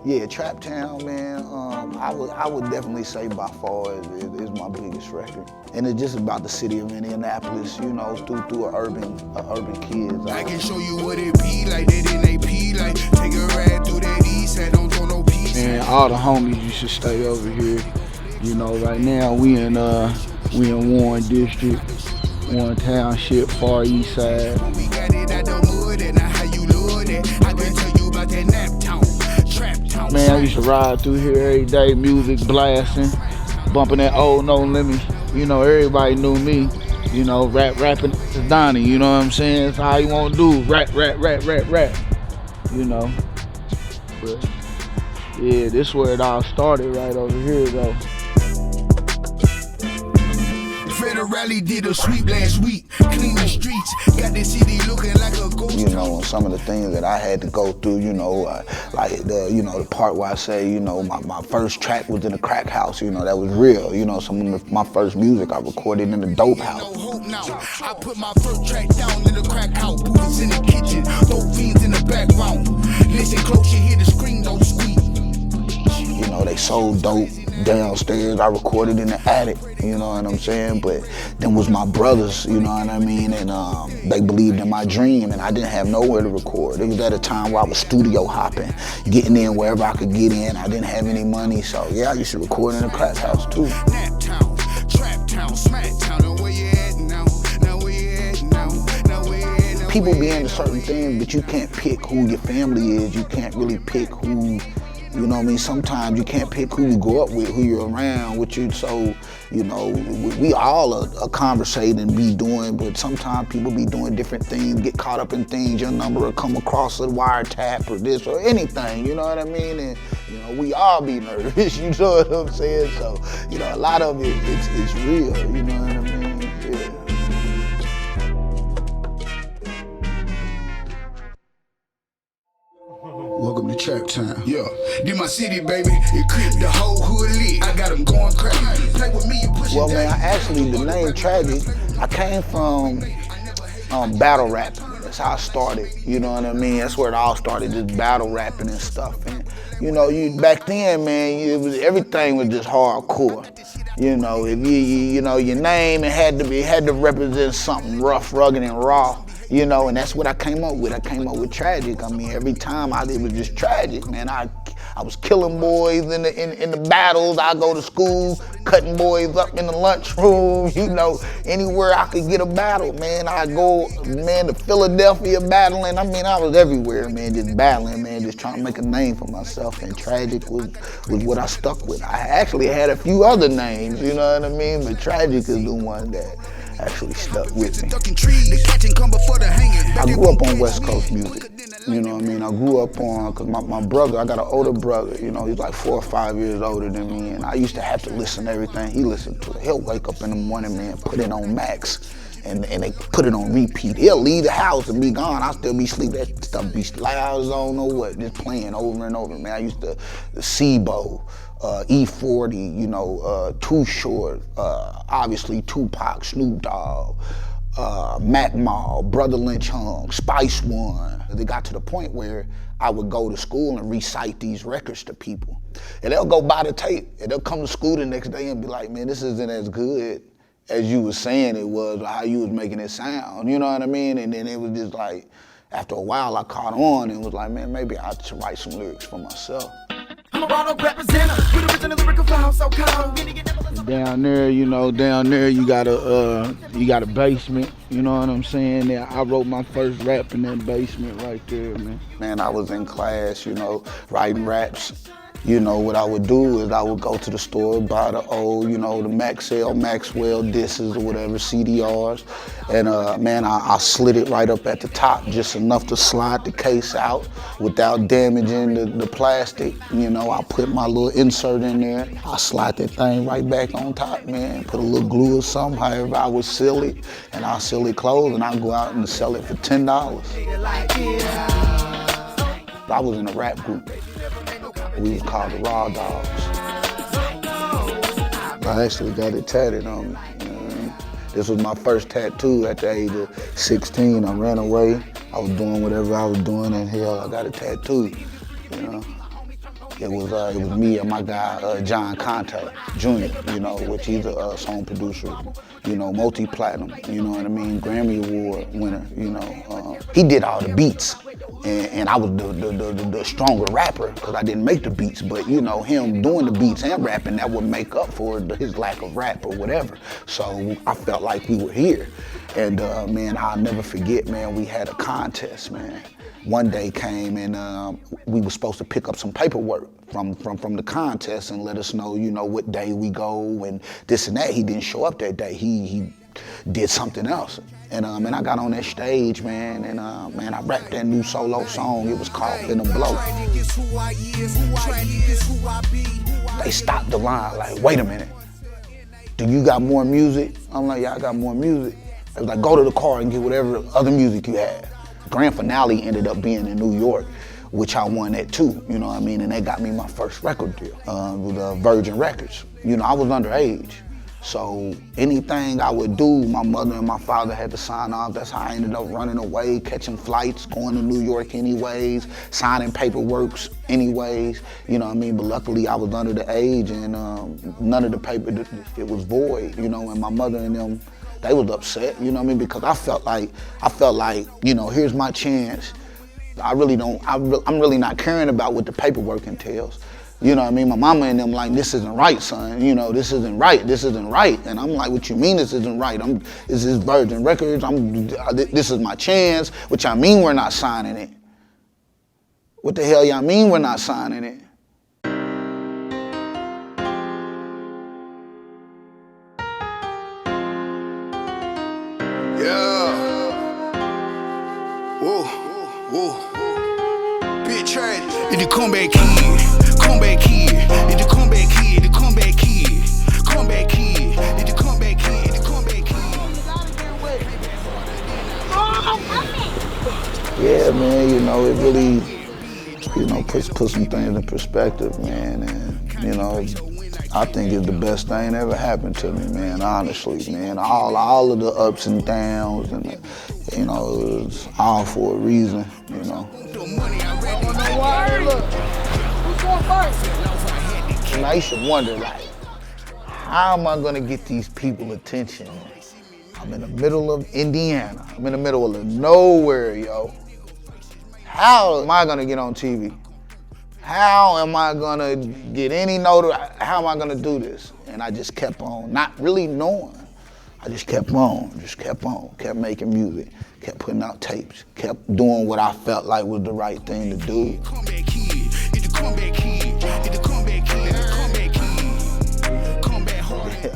Yeah, Trap Town, man, I would definitely say by far is my biggest record. And it's just about the city of Indianapolis, you know, through urban kids. I can show you what it be like, that in AP, like, take a ride through that east, I don't throw no peace. And all the homies, you should stay over here. You know, right now we in Warren District, Warren Township, Far East Side. We got it out the wood, and how you load it. I can tell you about that nap town. Man, I used to ride through here every day, music blasting, bumping that old No Limit. You know, everybody knew me. You know, rapping to Donnie, you know what I'm saying? That's how you want to do, rap. You know, but yeah, this is where it all started, right over here though. Rally did a sweep last week, clean the streets, got the city looking like a ghost. You know, some of the things that I had to go through, you know, like the part where I say, you know, my first track was in a crack house, you know, that was real. You know, some of my first music I recorded in a dope house. I put my first track down in the crack house, boots in the kitchen, dope fiends in the background. Listen close, you hear the scream, don't squeak. You know, they sold dope downstairs. I recorded in the attic, you know what I'm saying? But them was my brothers, you know what I mean? And they believed in my dream, and I didn't have nowhere to record. It was at a time where I was studio hopping, getting in wherever I could get in. I didn't have any money, so yeah, I used to record in a crack house too. Nap town, trap town, smack town, now where you at now? Now where you at now? Now where you at now? People be into certain things, but you can't pick who your family is. You can't really pick who. You know what I mean? Sometimes you can't pick who you grow up with, who you're around with you. So, you know, we all are conversating and be doing, but sometimes people be doing different things, get caught up in things. Your number will come across a wiretap or this or anything, you know what I mean? And, you know, we all be nervous, you know what I'm saying? So, you know, a lot of it's real, you know what I mean? Yeah. Welcome to Trap Town. Yeah, did my city, baby. It creep the whole hood lit. I got them going crazy. Play with me and push it. Well, man, the name Trajik, I came from battle rapping. That's how I started, you know what I mean? That's where it all started, just battle rapping and stuff. And, you know, back then, man, everything was just hardcore. You know, if you know, your name, it had to represent something rough, rugged, and raw. You know, and that's what I came up with. I came up with Trajik. I mean, every time it was just tragic, man. I was killing boys in the battles. I go to school, cutting boys up in the lunchroom. You know, anywhere I could get a battle, man. I go, man, to Philadelphia battling. I mean, I was everywhere, man, just battling, man, just trying to make a name for myself. And Trajik was what I stuck with. I actually had a few other names, you know what I mean? But Trajik is the one that actually stuck with me. I grew up on West Coast music, you know what I mean? I grew up on, cause my brother, I got an older brother, you know, he's like 4 or 5 years older than me, and I used to have to listen to everything he listened to. He'll wake up in the morning, man, put it on max, and they put it on repeat. He'll leave the house and be gone, I'll still be asleep. That stuff be loud as I don't know what, just playing over and over, man. I used to, the SIBO, E40, you know, Too Short, obviously Tupac, Snoop Dogg, Mac Mall, Brother Lynch Hung, Spice One. They got to the point where I would go to school and recite these records to people. And they'll go buy the tape, and they'll come to school the next day and be like, man, this isn't as good as you was saying it was, or how you was making it sound, you know what I mean? And then it was just like, after a while I caught on and was like, man, maybe I should write some lyrics for myself. I'm a Rondo representative with original lyrical flow, so cold. Down there, you know, you got a basement, you know what I'm saying? There, I wrote my first rap in that basement right there, man. Man, I was in class, you know, writing raps. You know, what I would do is I would go to the store, buy the old, you know, the Maxwell discs or whatever, CDRs. And man, I slid it right up at the top, just enough to slide the case out without damaging the plastic. You know, I put my little insert in there. I slide that thing right back on top, man. Put a little glue or something, however I would seal it. And I'll seal it closed and I'll go out and sell it for $10. I was in a rap group. We was called the Raw Dogs. I actually got it tatted on me. You know what I mean? This was my first tattoo at the age of 16. I ran away. I was doing whatever I was doing, and hell, I got a tattoo, you know. It was me and my guy John Conte Jr. You know, which he's a song producer. You know, multi-platinum. You know what I mean? Grammy Award winner. You know, he did all the beats, and I was the stronger rapper because I didn't make the beats. But you know, him doing the beats and rapping, that would make up for his lack of rap or whatever. So I felt like we were here. And man, I'll never forget, man, we had a contest, man. One day came and we were supposed to pick up some paperwork from the contest and let us know, you know, what day we go and this and that. He didn't show up that day. He did something else. And I got on that stage, man, and man, I rapped that new solo song. It was called "In a Blow." They stopped the line like, wait a minute, do you got more music? I'm like, yeah, I got more music. They was like, go to the car and get whatever other music you had. Grand finale ended up being in New York, which I won that too, you know what I mean? And they got me my first record deal with Virgin Records. You know, I was underage. So anything I would do, my mother and my father had to sign off. That's how I ended up running away, catching flights, going to New York anyways, signing paperwork anyways, you know what I mean? But luckily I was under the age and none of the paper, it was void, you know, and my mother and them, they was upset, you know what I mean? Because I felt like, you know, here's my chance. I'm really not caring about what the paperwork entails. You know what I mean? My mama and them like, this isn't right, son. You know, this isn't right. And I'm like, what you mean this isn't right? This is Virgin Records. This is my chance. What y'all mean we're not signing it? What the hell y'all mean we're not signing it? Big Trajik. It's the comeback kid. Comeback kid. It's the comeback kid. The comeback kid. Comeback kid. It's the comeback kid. The comeback kid. Yeah, man. You know, it really, you know, puts some things in perspective, man. And you know, I think it's the best thing that ever happened to me, man. Honestly, man. All of the ups and downs, and you know, it's all for a reason, you know. And I used to wonder, like, how am I gonna get these people attention? I'm in the middle of Indiana. I'm in the middle of nowhere, yo. How am I gonna get on TV? How am I gonna get any notice? How am I gonna do this? And I just kept on, not really knowing. I just kept kept making music, kept putting out tapes, kept doing what I felt like was the right thing to do.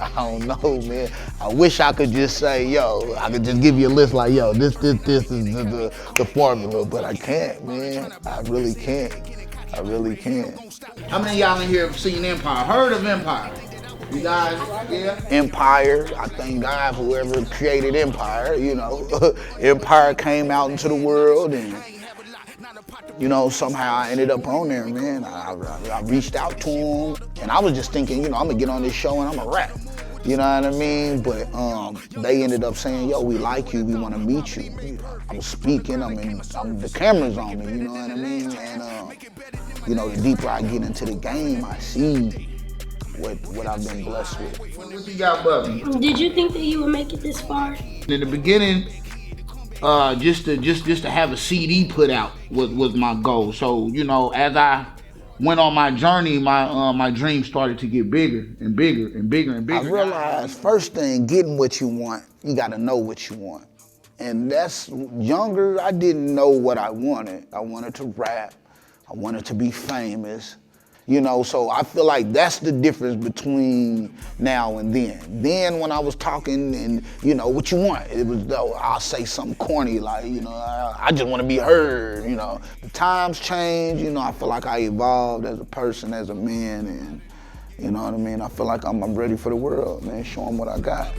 I don't know, man. I wish I could just say, yo, I could just give you a list like, yo, this is the formula, but I can't, man. I really can't. I really can't. How many of y'all in here have seen Empire? Heard of Empire? You guys, yeah? Empire, I thank God for whoever created Empire, you know. Empire came out into the world and, you know, somehow I ended up on there, man. I reached out to them and I was just thinking, you know, I'm gonna get on this show and I'm gonna rap. You know what I mean? But they ended up saying, yo, we like you, we wanna meet you. I'm speaking, the camera's on me, you know what I mean? And, you know, the deeper I get into the game, I see what I've been blessed with. What you got, Bubby? Did you think that you would make it this far? In the beginning, just to have a CD put out was my goal. So, you know, as I went on my journey, my dreams started to get bigger and bigger and bigger and bigger. I realized first thing, getting what you want, you gotta know what you want. And that's younger, I didn't know what I wanted. I wanted to rap, I wanted to be famous. You know, so I feel like that's the difference between now and then. Then when I was talking and, you know, what you want, it was, I'll say something corny like, you know, I just want to be heard, you know. The times change, you know, I feel like I evolved as a person, as a man, and, you know what I mean? I feel like I'm ready for the world, man, show them what I got.